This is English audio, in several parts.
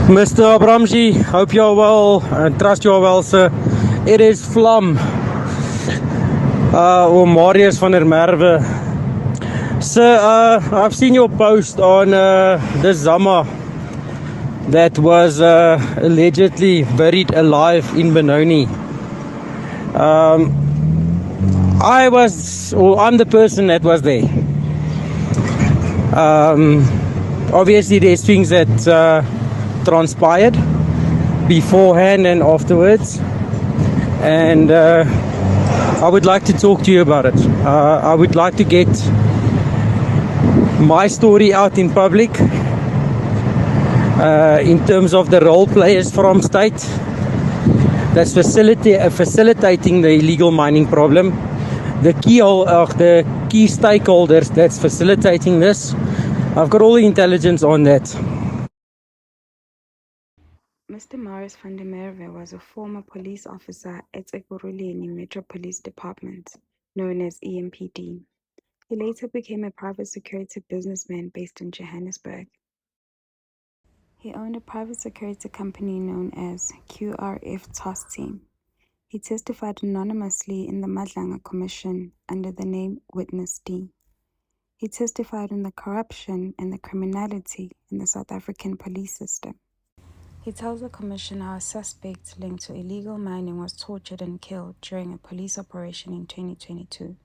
Mr. Abramji, hope you're well and trust you're well, sir. It is Vlam, or Marius van der Merwe. Sir, I've seen your post on this Zama that was allegedly buried alive in Benoni. I'm the person that was there. Obviously there's things that transpired beforehand and afterwards, and I would like to talk to you about it. I would like to get my story out in public in terms of the role players from state that's facilitating the illegal mining problem, the key stakeholders that's facilitating this. I've got all the intelligence on that. Mr. Marius van der Merwe was a former police officer at Ekurhuleni Metro Police Department, known as EMPD. He later became a private security businessman based in Johannesburg. He owned a private security company known as QRF Task Team. He testified anonymously in the Madlanga Commission under the name Witness D. He testified on the corruption and the criminality in the South African police system. He tells the commission how a suspect linked to illegal mining was tortured and killed during a police operation in 2022.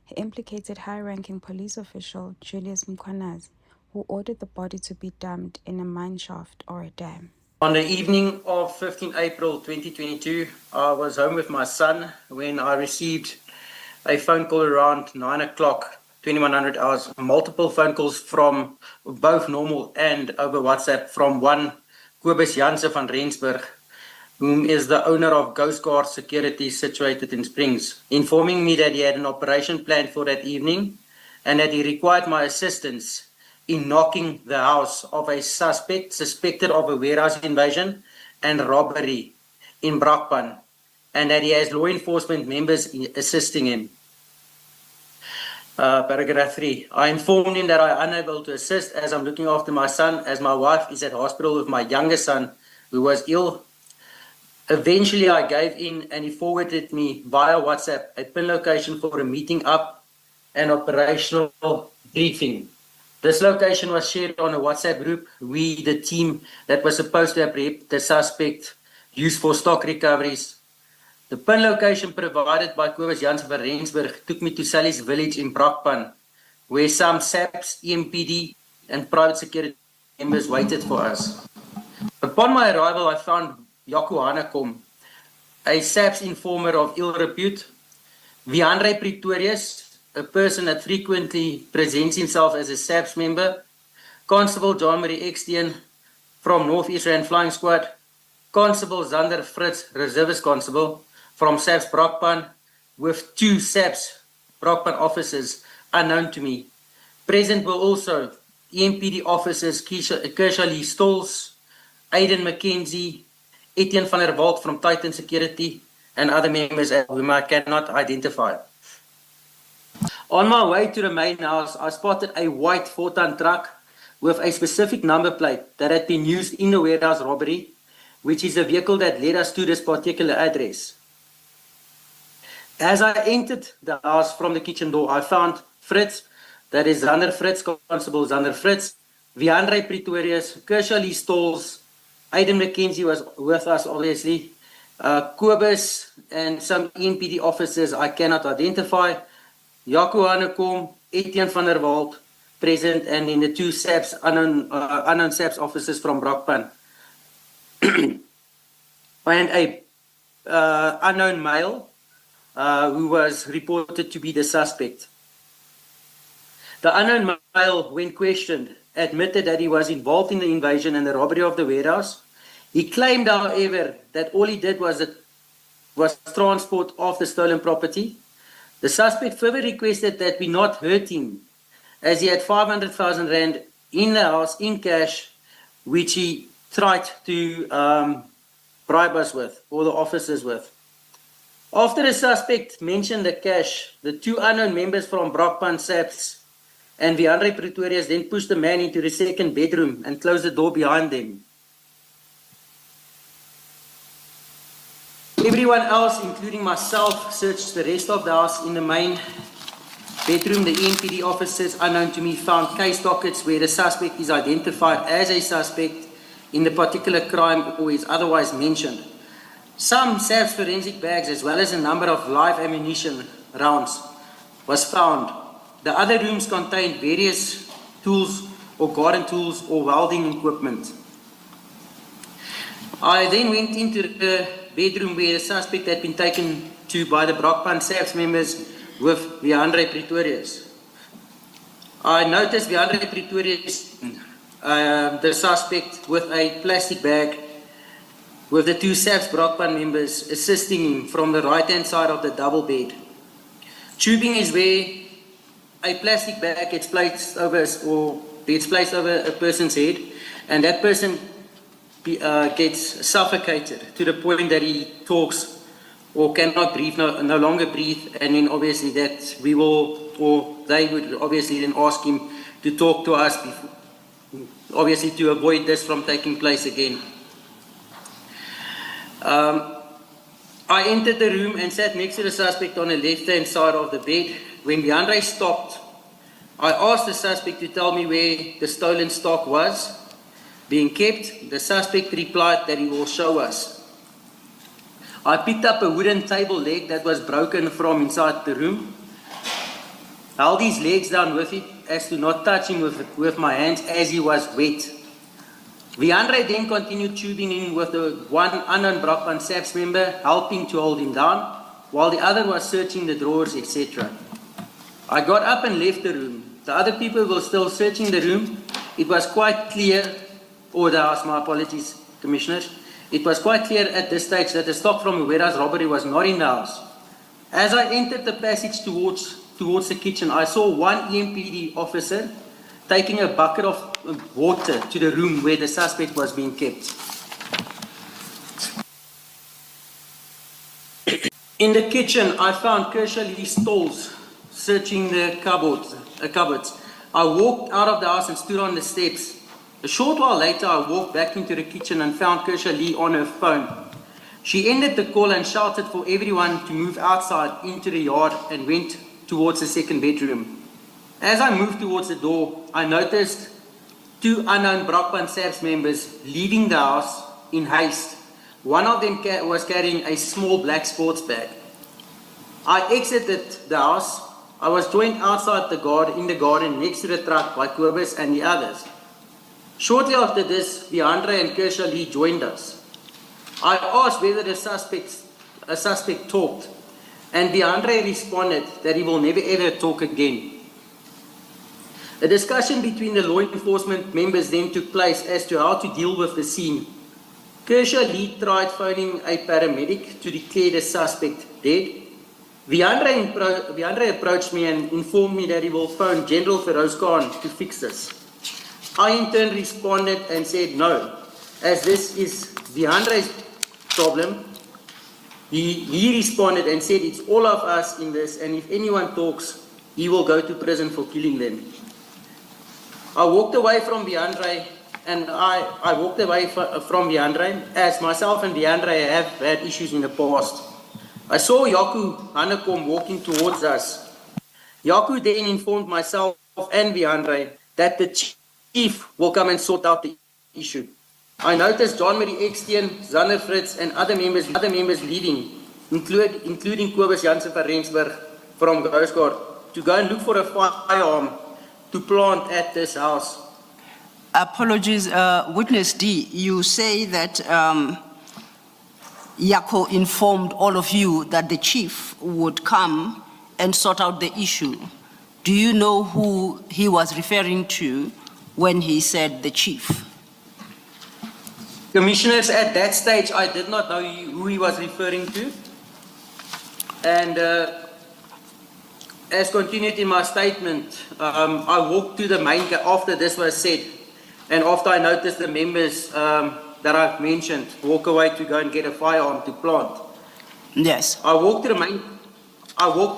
He implicated high-ranking police official Julius Mkhwanazi, who ordered the body to be dumped in a mine shaft or a dam. On the evening of 15 April 2022, I was home with my son when I received a phone call around 9 o'clock, 2100 hours, multiple phone calls from both normal and over WhatsApp from one Kobus Janse van Rensburg, whom is the owner of Ghost Guard Security situated in Springs, informing me that he had an operation planned for that evening and that he required my assistance in knocking the house of a suspect suspected of a warehouse invasion and robbery in Brakpan, and that he has law enforcement members assisting him. Paragraph 3. I informed him that I am unable to assist as I'm looking after my son, as my wife is at hospital with my younger son who was ill. Eventually I gave in and he forwarded me via WhatsApp a pin location for a meeting up and operational briefing. This location was shared on a WhatsApp group we, the team that was supposed to apprehend the suspect, used for stock recoveries. The pin location provided by Kobus Janse van Rensburg took me to Sally's village in Brakpan, where some SAPS, EMPD, and private security members waited for us. Upon my arrival, I found Jaco, a SAPS informer of ill repute, Viandre Pretorius, a person that frequently presents himself as a SAPS member, Constable John Marie Extian from North East Rand Flying Squad, Constable Zander Fritz, Reservist Constable, from SAPS Brakpan, with 2 SAPS Brakpan officers unknown to me. Present were also EMPD officers Kershaw Lee Stolz, Aiden McKenzie, Etienne van der Walt from Titan Security, and other members whom I cannot identify. On my way to the main house, I spotted a white 4-ton truck with a specific number plate that had been used in the warehouse robbery, which is the vehicle that led us to this particular address. As I entered the house from the kitchen door, I found Fritz, that is Zander Fritz, Constable Zander Fritz, Viandre Pretorius, Kershaw Lee Stolz, Aiden McKenzie was with us obviously, Kobus and some EMPD officers I cannot identify, Jaco Hanekom, Etienne van der Walt present, and in the 2 SAPS, unknown SAPS officers from Brakpan. And a unknown male who was reported to be the suspect. The unknown male, when questioned, admitted that he was involved in the invasion and the robbery of the warehouse. He claimed, however, that all he did was transport of the stolen property. The suspect further requested that we not hurt him, as he had 500,000 rand in the house in cash, which he tried to bribe us with, or the officers with. After the suspect mentioned the cash, the 2 unknown members from Brakpan SAPS and Viandre Pretorius then pushed the man into the second bedroom and closed the door behind them. Everyone else, including myself, searched the rest of the house. In the main bedroom, the EMPD officers, unknown to me, found case dockets where the suspect is identified as a suspect in the particular crime or is otherwise mentioned. Some SAPS forensic bags, as well as a number of live ammunition rounds, was found. The other rooms contained various tools or garden tools or welding equipment. I then went into the bedroom where the suspect had been taken to by the Brockpan SAPS members with Viandre Pretorius. I noticed Viandre Pretorius, the suspect, with a plastic bag with the two SAPS Brockpan members assisting him from the right-hand side of the double bed. Tubing is where a plastic bag gets placed over a person's head, and that person gets suffocated to the point that he talks or cannot breathe, no longer breathe, and then obviously that we will, or they would obviously then ask him to talk to us, before, obviously to avoid this from taking place again. I entered the room and sat next to the suspect on the left-hand side of the bed. When Viandre stopped, I asked the suspect to tell me where the stolen stock was being kept. The suspect replied that he will show us. I picked up a wooden table leg that was broken from inside the room, held his legs down with it as to not touch him with my hands as he was wet. Viandre then continued tubing in with the one unknown Brockpan SAPS member, helping to hold him down, while the other was searching the drawers, etc. I got up and left the room. The other people were still searching the room. It was quite clear, or the house, my apologies, commissioners. It was quite clear at this stage that the stock from Uwera's robbery was not in the house. As I entered the passage towards the kitchen, I saw one EMPD officer taking a bucket of water to the room where the suspect was being kept. In the kitchen, I found Kershaw Lee's stalls searching the cupboards. I walked out of the house and stood on the steps. A short while later, I walked back into the kitchen and found Kershaw Lee on her phone. She ended the call and shouted for everyone to move outside into the yard and went towards the second bedroom. As I moved towards the door, I noticed two unknown Brockpan SAPS members leaving the house in haste. One of them was carrying a small black sports bag. I exited the house. I was joined outside in the garden next to the truck by Kobus and the others. Shortly after this, Viandre and Kershaw Lee joined us. I asked whether a suspect talked, and Viandre responded that he will never ever talk again. A discussion between the law enforcement members then took place as to how to deal with the scene. Kershaw Lee tried phoning a paramedic to declare the suspect dead. Viandre approached me and informed me that he will phone General Feroz Khan to fix this. I in turn responded and said no, as this is Viandre's problem. He responded and said it's all of us in this, and if anyone talks, he will go to prison for killing them. I walked away from Viandre, and I walked away from Viandre as myself and Viandre have had issues in the past. I saw Yaku Hanekom walking towards us. Yaku then informed myself and Viandre that the chief will come and sort out the issue. I noticed John Marie Ekstein, Zander Fritz, and other members leaving, including Kobus Jansen van Rensburg from Ghoustguard, to go and look for a firearm to plant at this house. Apologies, Witness D, you say that Yako informed all of you that the chief would come and sort out the issue. Do you know who he was referring to when he said the chief? Commissioners, at that stage, I did not know who he was referring to. And as continued in my statement, I walked to the main gate after this was said, and after I noticed the members that I've mentioned walk away to go and get a firearm to plant. Yes. I walked to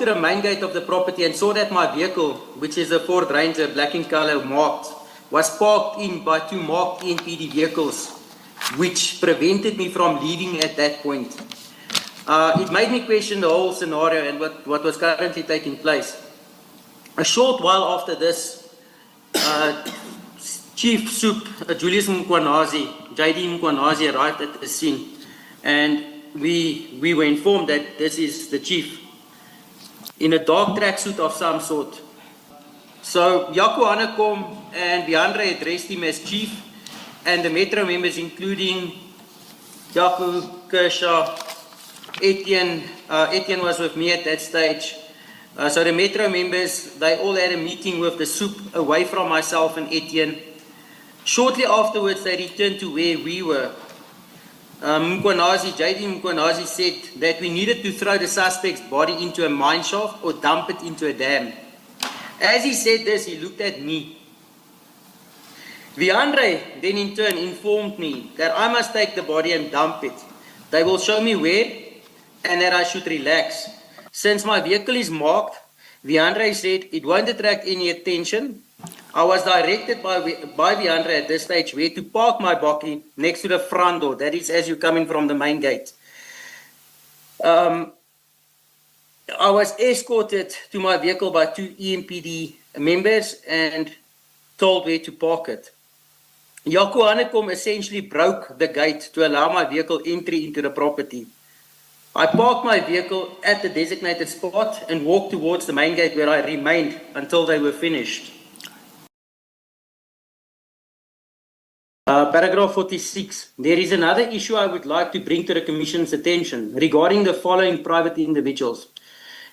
the main gate of the property and saw that my vehicle, which is a Ford Ranger, black in color, marked, was parked in by two marked NPD vehicles, which prevented me from leaving at that point. It made me question the whole scenario and what was currently taking place. A short while after this, Chief Soup Julius Mkhwanazi, JD Mkhwanazi, arrived at the scene, and we were informed that this is the chief in a dark tracksuit of some sort. So Jaco Hanekom and Viandre addressed him as chief, and the Metro members, including Jaco, Kershaw, Etienne was with me at that stage. So the Metro members, they all had a meeting with the soup away from myself and Etienne. Shortly afterwards, they returned to where we were. JD Mkhwanazi said that we needed to throw the suspect's body into a mine shaft or dump it into a dam. As he said this, he looked at me. Viandre then in turn informed me that I must take the body and dump it. They will show me where and that I should relax. Since my vehicle is marked, Viandre said it won't attract any attention. I was directed by Viandre at this stage where to park my bakkie next to the front door. That is as you're coming from the main gate. I was escorted to my vehicle by 2 EMPD members and told where to park it. Jaco Hanekom essentially broke the gate to allow my vehicle entry into the property. I parked my vehicle at the designated spot and walked towards the main gate where I remained until they were finished. Paragraph 46. There is another issue I would like to bring to the Commission's attention regarding the following private individuals.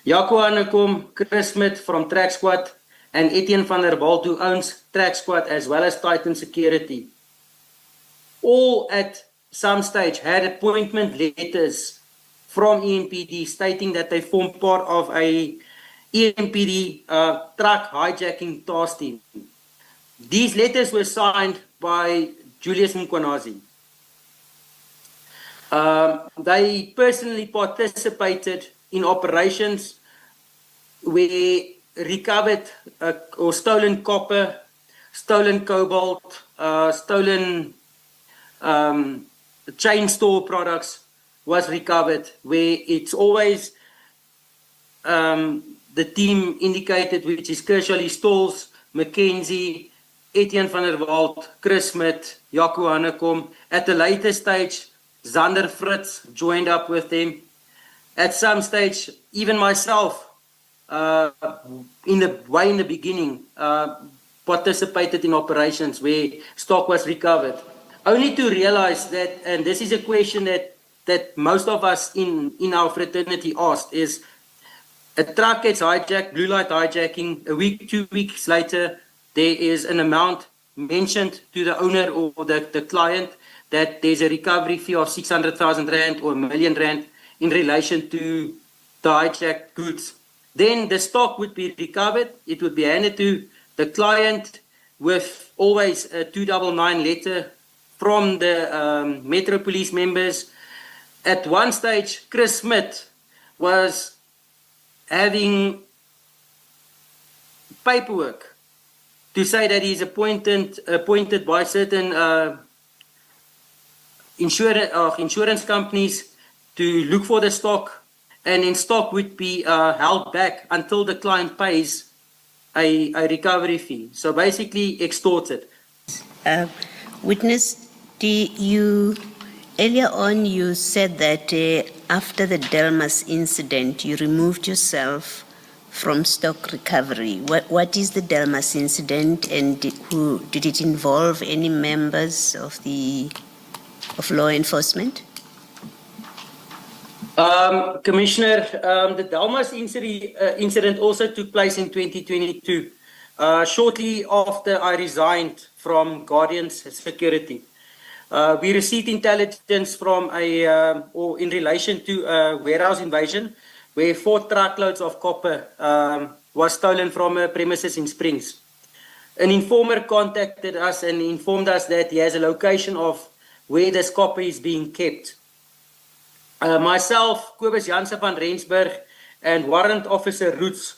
Jaco Hanekom, Chris Smith from Track Squad, and Etienne van der Walt, who owns Track Squad as well as Titan Security. All at some stage had appointment letters from EMPD stating that they form part of a EMPD truck hijacking task team. These letters were signed by Julius Mkhwanazi. They personally participated in operations where recovered or stolen copper, stolen cobalt, stolen chain store products was recovered, where it's always the team indicated, which is Kershaw Stalls, Mackenzie, Etienne van der Walt, Chris Smith, Jaco Hanekom. At the later stage, Zander Fritz joined up with them. At some stage, even myself, in the beginning, participated in operations where stock was recovered. Only to realize that, and this is a question that most of us in our fraternity asked, is a truck gets hijacked, blue light hijacking, a week, 2 weeks later, there is an amount mentioned to the owner or the client that there's a recovery fee of 600,000 Rand or R1 million in relation to the hijacked goods. Then the stock would be recovered. It would be handed to the client with always a 299 letter from the Metro Police members. At one stage, Chris Smith was having paperwork to say that he's appointed by certain insurance companies to look for the stock, and in stock would be held back until the client pays a recovery fee. So basically extorted. Witness, earlier on you said that after the Delmas incident, you removed yourself from stock recovery. What is the Delmas incident, and did it involve any members of law enforcement? Commissioner, the Delmas incident also took place in 2022, shortly after I resigned from Guardian's Security. We received intelligence from in relation to a warehouse invasion where 4 truckloads of copper was stolen from a premises in Springs. An informer contacted us and informed us that he has a location of where this copper is being kept. Myself, Kobus Jansen van Rensburg, and Warrant Officer Roots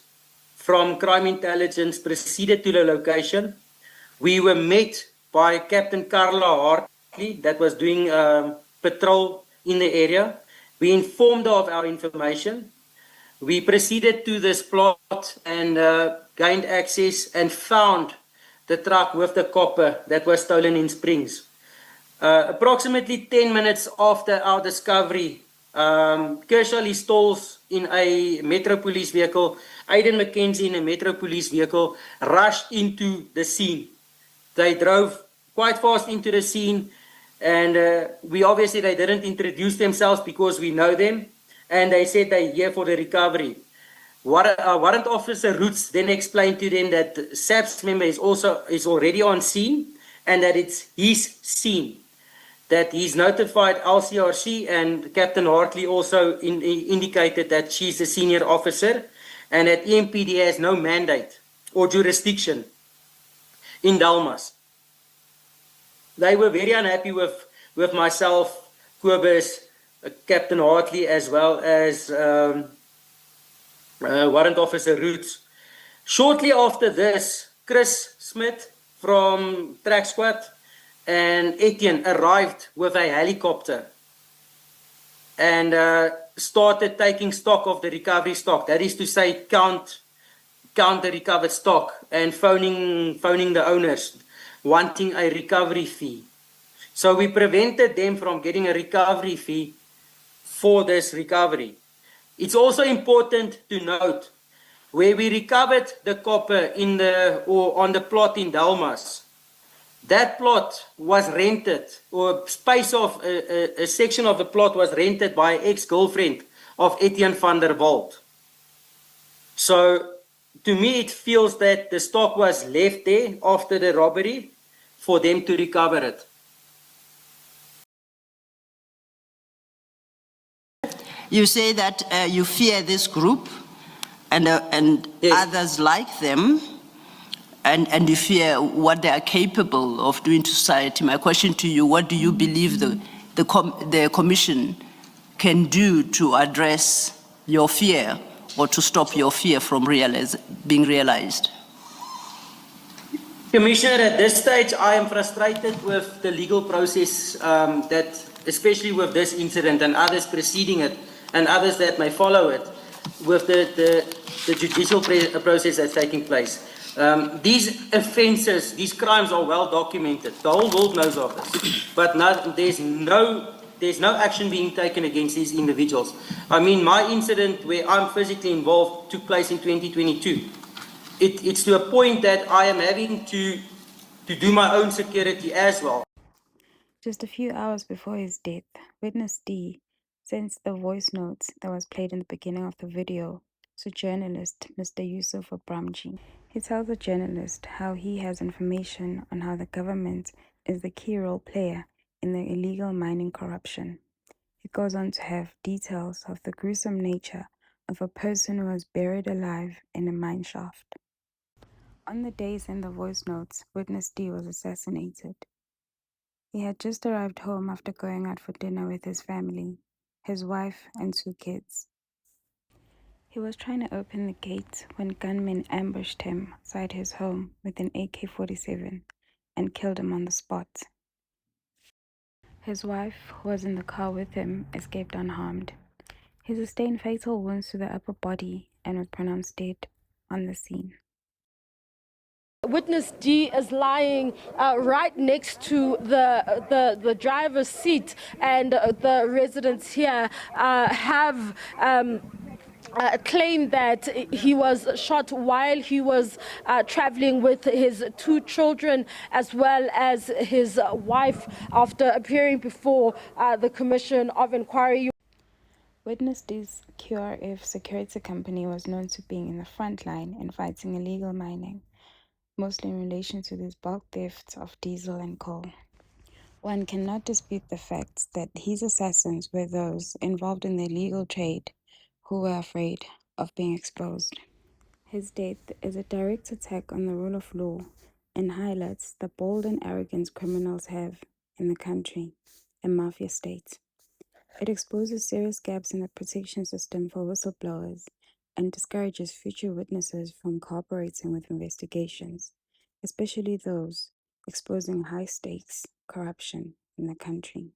from Crime Intelligence proceeded to the location. We were met by Captain Carla Hartley that was doing patrol in the area, We informed her of our information. We proceeded to this plot and gained access and found the truck with the copper that was stolen in Springs. Approximately 10 minutes after our discovery, Kershaw Stalls in a Metro Police vehicle, Aiden McKenzie in a Metro Police vehicle, rushed into the scene. They drove quite fast into the scene, and they didn't introduce themselves because we know them, and they said they're here for the recovery. Warrant Officer Roots then explained to them that SAPS member is already on scene, and that it's his scene. That he's notified LCRC, and Captain Hartley also indicated that she's a senior officer, and that EMPD has no mandate or jurisdiction in Dalmas. They were very unhappy with myself, Kobus, Captain Hartley, as well as Warrant Officer Roots. Shortly after this, Chris Smith from Track Squad and Etienne arrived with a helicopter and started taking stock of the recovery stock. That is to say, count the recovered stock and phoning the owners, wanting a recovery fee. So we prevented them from getting a recovery fee for this recovery. It's also important to note where we recovered the copper on the plot in Dalmas. That plot was rented, or space of a section of the plot was rented by an ex-girlfriend of Etienne van der Walt. So to me, it feels that the stock was left there after the robbery for them to recover it. You say that you fear this group and Yes. others like them, and you fear what they are capable of doing to society. My question to you, what do you believe the commission can do to address your fear or to stop your fear from being realized? Commissioner, at this stage, I am frustrated with the legal process that, especially with this incident and others preceding it, and others that may follow it, with the judicial process that's taking place. These offences, these crimes are well documented. The whole world knows of this, but there's no action being taken against these individuals. I mean, my incident where I'm physically involved took place in 2022. It's to a point that I am having to do my own security as well. Just a few hours before his death, witness D sends the voice notes that was played in the beginning of the video to journalist Mr. Yusuf Abramji. He tells the journalist how he has information on how the government is the key role player in the illegal mining corruption. He goes on to have details of the gruesome nature of a person who was buried alive in a mine shaft. On the days in the voice notes, witness D was assassinated. He had just arrived home after going out for dinner with his family, his wife and 2 kids. He was trying to open the gate when gunmen ambushed him outside his home with an AK-47 and killed him on the spot. His wife, who was in the car with him, escaped unharmed. He sustained fatal wounds to the upper body and was pronounced dead on the scene. Witness D is lying right next to the driver's seat, and the residents here have claimed that he was shot while he was traveling with his 2 children as well as his wife after appearing before the Commission of Inquiry. Witness D's QRF security company was known to being in the front line in fighting illegal mining, mostly in relation to these bulk thefts of diesel and coal. One cannot dispute the fact that his assassins were those involved in the illegal trade who were afraid of being exposed. His death is a direct attack on the rule of law and highlights the bold and arrogance criminals have in the country, a mafia state. It exposes serious gaps in the protection system for whistleblowers and discourages future witnesses from cooperating with investigations, especially those exposing high-stakes corruption in the country.